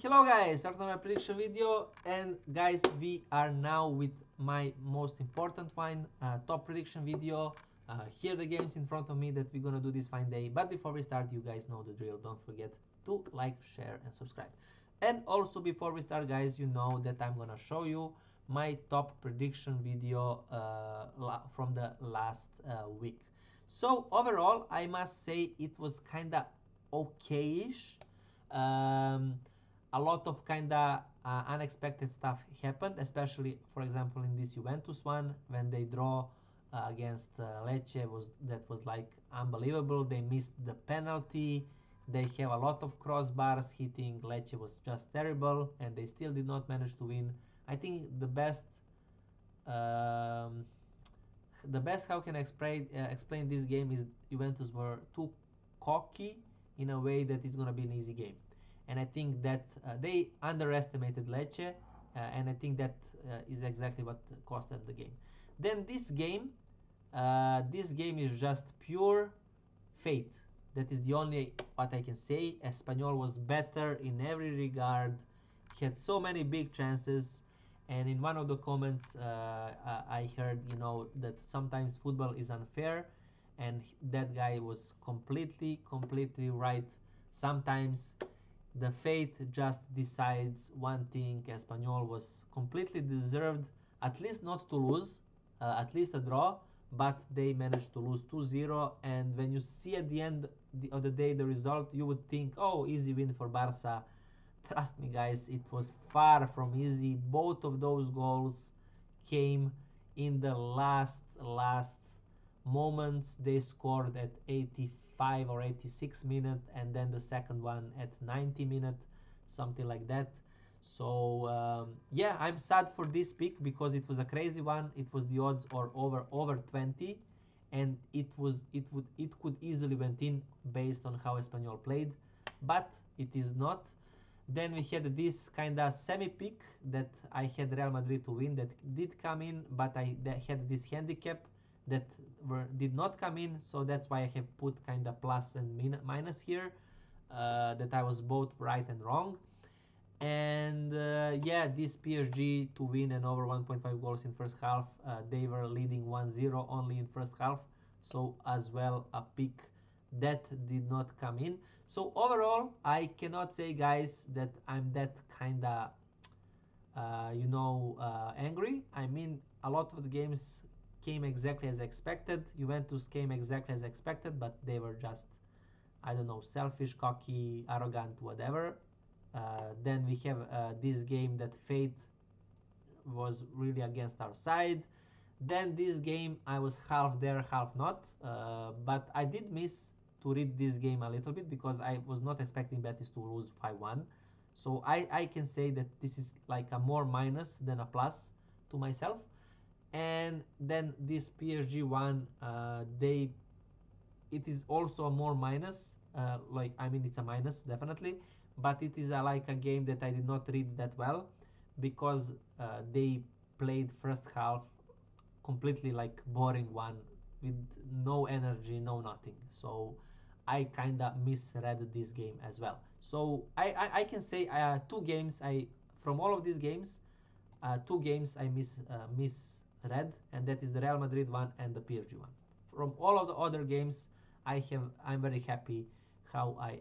Hello guys, start on my prediction video, and guys, we are now with my most important one, top prediction video. Here are the games in front of me that we're gonna do this fine day. But before we start, you guys know the drill. Don't forget to like, share, and subscribe. And also before we start, guys, you know that I'm gonna show you my top prediction video from the last week. So overall, I must say it was kinda okayish. Um, a lot of kinda unexpected stuff happened, especially for example in this Juventus one when they draw against Lecce. That was like unbelievable. They missed the penalty. They have a lot of crossbars hitting. Lecce was just terrible, and they still did not manage to win. I think um, the best how can I explain this game is Juventus were too cocky in a way that it's gonna be an easy game, and I think that they underestimated Lecce, and I think that is exactly what cost them the game. Then this game is just pure fate. That is the only what I can say. Espanyol was better in every regard. He had so many big chances, and in one of the comments I heard, that sometimes football is unfair, and that guy was completely right. Sometimes the fate just decides one thing. Espanyol was completely deserved, at least not to lose, at least a draw, but they managed to lose 2-0. And when you see at the end of the day the result, you would think, oh, easy win for Barca. Trust me, guys, it was far from easy. Both of those goals came in the last moments. They scored at 85 or 86 minute, and then the second one at 90 minute, something like that. So yeah, I'm sad for this pick because it was a crazy one. It was the odds or over 20, and it could easily went in based on how Espanyol played, but it is not. Then we had this kind of semi-pick that I had Real Madrid to win, that did come in, but I had this handicap that did not come in, so that's why I have put kind of plus and minus here, that I was both right and wrong. And yeah, this PSG to win and over 1.5 goals in first half. They were leading 1-0 only in first half, so as well a pick that did not come in. So overall, I cannot say, guys, that I'm that kinda angry. I mean, a lot of the games came exactly as expected. Juventus came exactly as expected, but they were just, I don't know, selfish, cocky, arrogant, whatever. Then we have this game that fate was really against our side. Then this game I was half there, half not. But I did miss to read this game a little bit because I was not expecting Betis to lose 5-1. So I can say that this is like a more minus than a plus to myself. And then this PSG one, it is also a more minus. It's a minus definitely, but it is like a game that I did not read that well because they played first half completely like boring one with no energy, no nothing. So I kinda misread this game as well. So I can say two games I from all of these games, two games I misread, and that is the Real Madrid one and the PSG one. From all of the other games, I'm very happy how I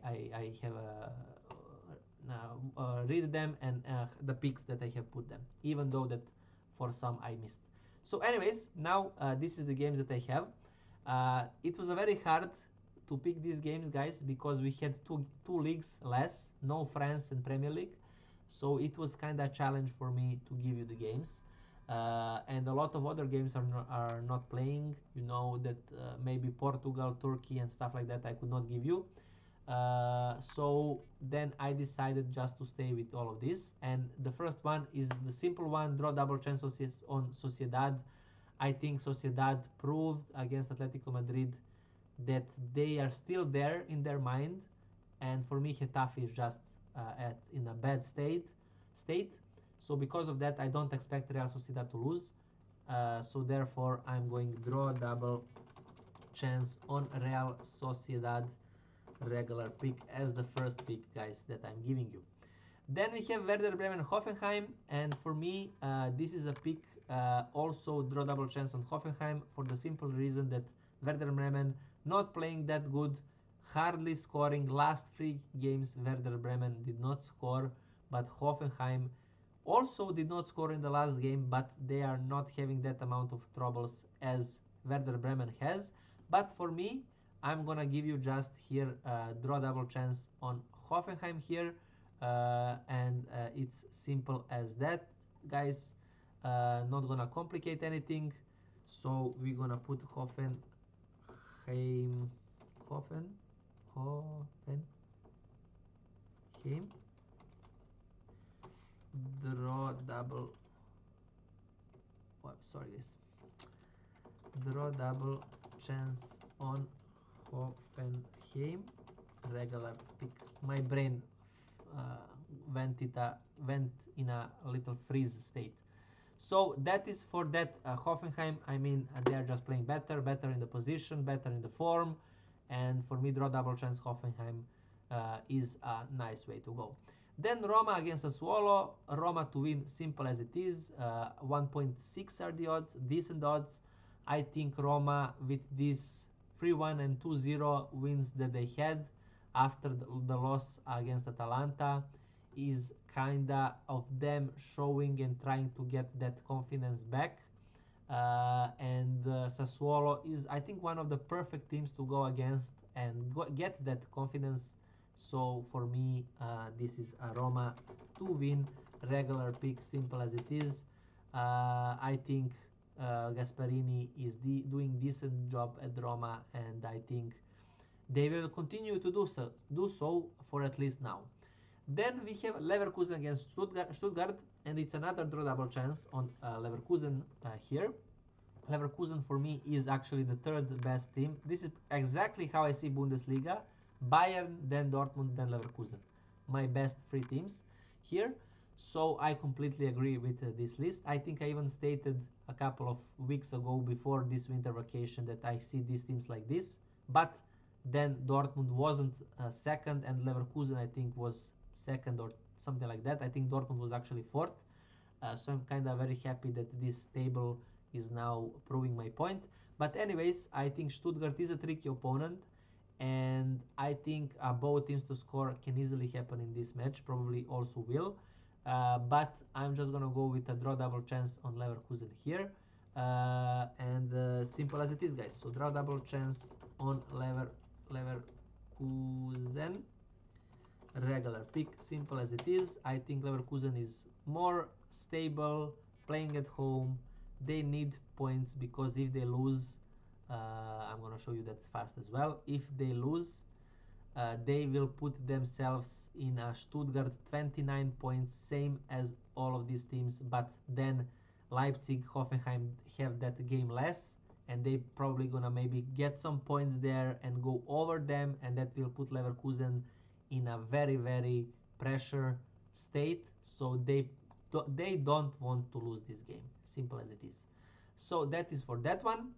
have read them, and the picks that I have put them, even though that for some I missed. So anyways, now this is the games that I have. It was a very hard to pick these games, guys, because we had two leagues less, no France and Premier League. So it was kind of a challenge for me to give you the games. And a lot of other games are not playing. You know that maybe Portugal, Turkey, and stuff like that I could not give you. So then I decided just to stay with all of this. And the first one is the simple one: draw double chance on Sociedad. I think Sociedad proved against Atletico Madrid that they are still there in their mind, and for me Getafe is just in a bad state. So because of that, I don't expect Real Sociedad to lose. So therefore, I'm going to draw a double chance on Real Sociedad regular pick as the first pick, guys, that I'm giving you. Then we have Werder Bremen Hoffenheim, and for me, this is a pick. Also, draw double chance on Hoffenheim for the simple reason that Werder Bremen not playing that good, hardly scoring. Last 3 games, Werder Bremen did not score, but Hoffenheim also did not score in the last game, but they are not having that amount of troubles as Werder Bremen has. But for me, I'm gonna give you just here draw double chance on Hoffenheim here, and it's simple as that, guys. Not gonna complicate anything. So we're gonna put Hoffenheim, Hoffenheim, draw double. Oh, sorry, guys. Draw double chance on Hoffenheim. Regular pick. My brain went in a little freeze state. So that is for that Hoffenheim. I mean, they are just playing better in the position, better in the form, and for me, draw double chance Hoffenheim is a nice way to go. Then Roma against Sassuolo. Roma to win, simple as it is. 1.6 are the odds, decent odds. I think Roma with this 3-1 and 2-0 wins that they had after the loss against Atalanta is kinda of them showing and trying to get that confidence back. And Sassuolo is, I think, one of the perfect teams to go against and get that confidence. So for me, this is a Roma to win, regular pick, simple as it is. I think Gasparini is doing decent job at Roma, and I think they will continue to do so for at least now. Then we have Leverkusen against Stuttgart, and it's another draw double chance on Leverkusen here. Leverkusen for me is actually the third best team. This is exactly how I see Bundesliga: Bayern, then Dortmund, then Leverkusen. My best 3 teams here. So I completely agree with this list. I think I even stated a couple of weeks ago before this winter vacation that I see these teams like this. But then Dortmund wasn't second, and Leverkusen I think was second or something like that. I think Dortmund was actually fourth. So I'm kind of very happy that this table is now proving my point. But anyways, I think Stuttgart is a tricky opponent, and I think both teams to score can easily happen in this match. Probably also will. But I'm just gonna go with a draw double chance on Leverkusen here, and simple as it is, guys. So draw double chance on Leverkusen, regular pick, simple as it is. I think Leverkusen is more stable, playing at home. They need points because if they lose, I'm gonna show you that fast as well. If they lose, they will put themselves in a Stuttgart 29 points, same as all of these teams, but then Leipzig, Hoffenheim have that game less, and they probably gonna maybe get some points there and go over them, and that will put Leverkusen in a very, very pressure state. So they don't want to lose this game, simple as it is. So that is for that one.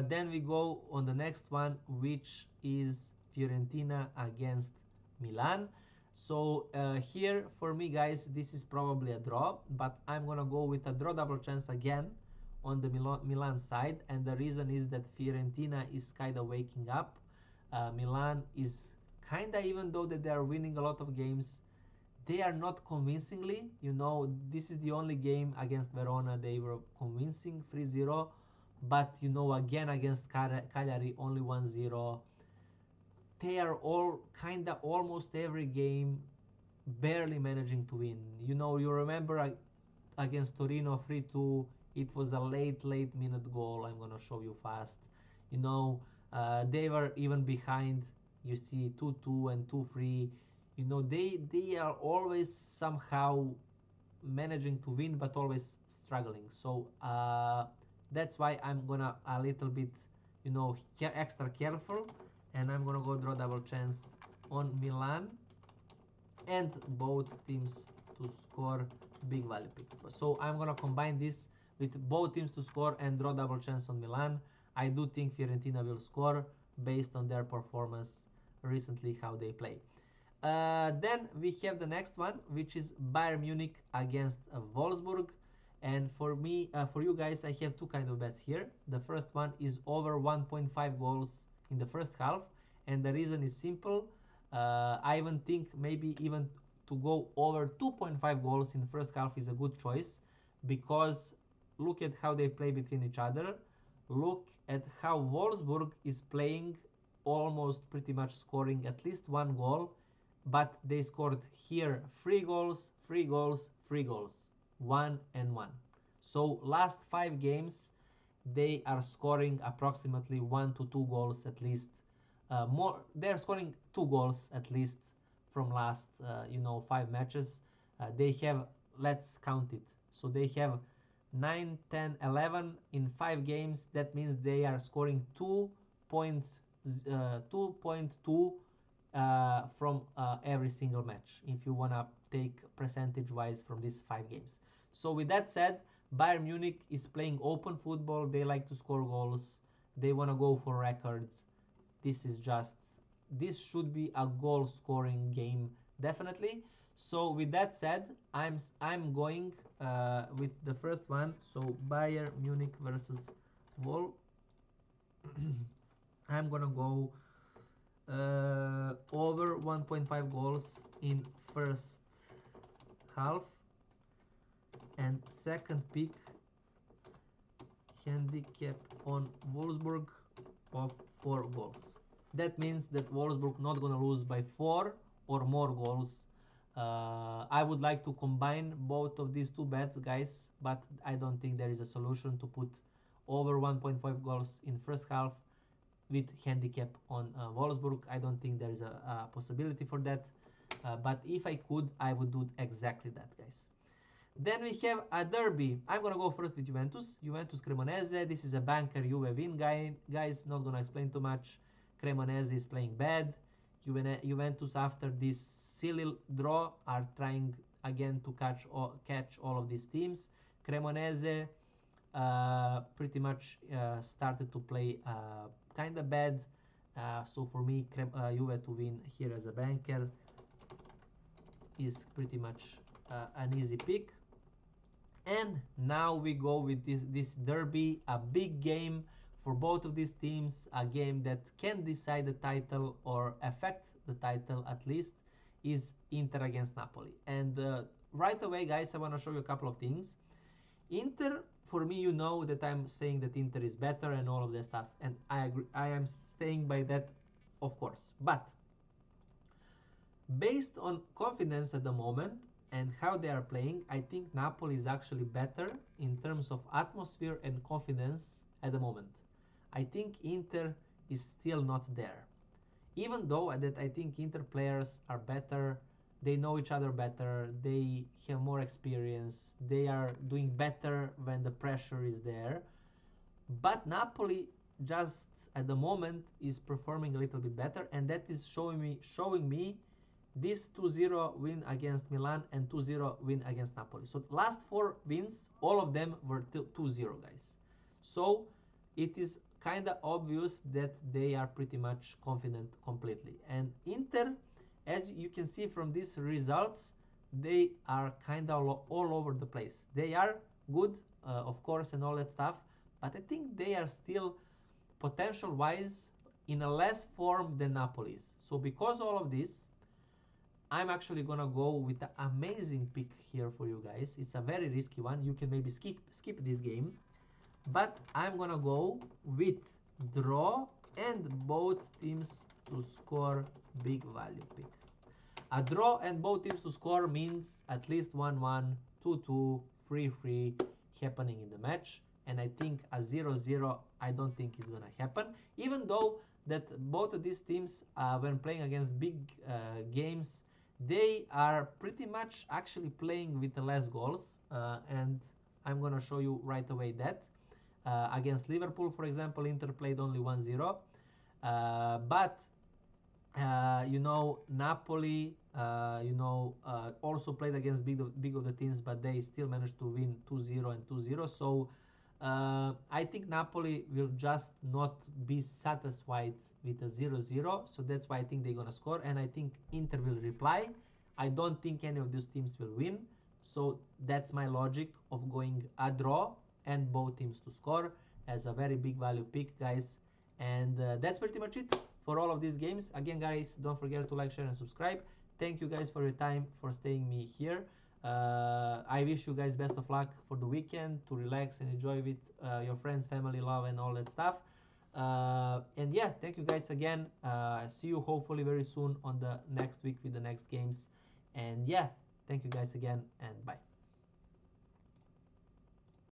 Then we go on the next one, which is Fiorentina against Milan. So here for me, guys, this is probably a draw, but I'm gonna go with a draw double chance again on the Milan side, and the reason is that Fiorentina is kind of waking up. Milan is kind of, even though that they are winning a lot of games, they are not convincingly. This is the only game against Verona they were convincing, 3-0. But again against Cagliari, only 1-0. They are all kind of almost every game barely managing to win. You remember against Torino 3-2, it was a late minute goal. I'm gonna show you fast. They were even behind. You see 2-2 and 2-3. They are always somehow managing to win, but always struggling. So that's why I'm gonna a little bit, extra careful, and I'm gonna go draw double chance on Milan and both teams to score, big value pick. So I'm gonna combine this with both teams to score and draw double chance on Milan. I do think Fiorentina will score based on their performance recently, how they play. Then we have the next one, which is Bayern Munich against Wolfsburg. And for me, for you guys, I have two kind of bets here. The first one is over 1.5 goals in the first half, and the reason is simple. I even think maybe even to go over 2.5 goals in the first half is a good choice, because look at how they play between each other. Look at how Wolfsburg is playing, almost pretty much scoring at least one goal, but they scored here 3 goals, 3 goals, 3 goals, 1 and 1. So last 5 games, they are scoring approximately 1 to 2 goals at least. More, they're scoring 2 goals at least from last 5 matches. They have, let's count it. So they have 9, 10, 11 in 5 games. That means they are scoring 2.2 from every single match, if you want to take percentage wise from these 5 games. So with that said, Bayern Munich is playing open football. They like to score goals. They want to go for records. This should be a goal scoring game, definitely. So with that said, I'm going with the first one. So Bayern Munich versus Wolf. I'm gonna go over 1.5 goals in first half, and second pick, handicap on Wolfsburg of 4 goals. That means that Wolfsburg not gonna lose by 4 or more goals. I would like to combine both of these two bets, guys, but I don't think there is a solution to put over 1.5 goals in first half with handicap on Wolfsburg. I don't think there is a possibility for that. But if I could, I would do exactly that, guys. Then we have a derby. I'm gonna go first with Juventus. Juventus Cremonese. This is a banker Juve win, guys. Not gonna explain too much. Cremonese is playing bad. Juventus, after this silly draw, are trying again to catch all of these teams. Cremonese pretty much started to play kind of bad. So for me, Juve to win here as a banker is pretty much an easy pick. And now we go with this derby, a big game for both of these teams, a game that can decide the title or affect the title at least, is Inter against Napoli. And right away, guys, I want to show you a couple of things. Inter, for me, you know that I'm saying that Inter is better and all of that stuff, and I agree. I am staying by that, of course. But based on confidence at the moment and how they are playing, I think Napoli is actually better in terms of atmosphere and confidence at the moment. I think Inter is still not there. Even though that I think Inter players are better, they know each other better, they have more experience, they are doing better when the pressure is there. But Napoli just at the moment is performing a little bit better, and that is showing me this 2-0 win against Milan and 2-0 win against Napoli. So last 4 wins, all of them were 2-0, guys. So it is kind of obvious that they are pretty much confident completely. And Inter, as you can see from these results, they are kind of all over the place. They are good, of course, and all that stuff, but I think they are still potential-wise in a less form than Napoli's. So because all of this, I'm actually gonna go with an amazing pick here for you guys. It's a very risky one. You can maybe skip this game, but I'm gonna go with draw and both teams to score big value pick. A draw and both teams to score means at least 1-1, 2-2, 3-3 happening in the match. And I think a 0-0, I don't think is gonna happen. Even though that both of these teams, when playing against big games, they are pretty much actually playing with less goals. And I'm gonna show you right away that. Against Liverpool, for example, Inter played only 1-0. But Napoli, also played against big of the teams, but they still managed to win 2-0 and 2-0. So I think Napoli will just not be satisfied with a 0-0, so that's why I think they're gonna score, and I think Inter will reply. I don't think any of these teams will win, so that's my logic of going a draw and both teams to score as a very big value pick, guys. And that's pretty much it for all of these games. Again, guys, don't forget to like, share, and subscribe. Thank you guys for your time, for staying me here. I wish you guys best of luck for the weekend, to relax and enjoy with your friends, family, love, and all that stuff. And yeah, thank you guys again. See you hopefully very soon on the next week with the next games. And yeah, thank you guys again, and bye.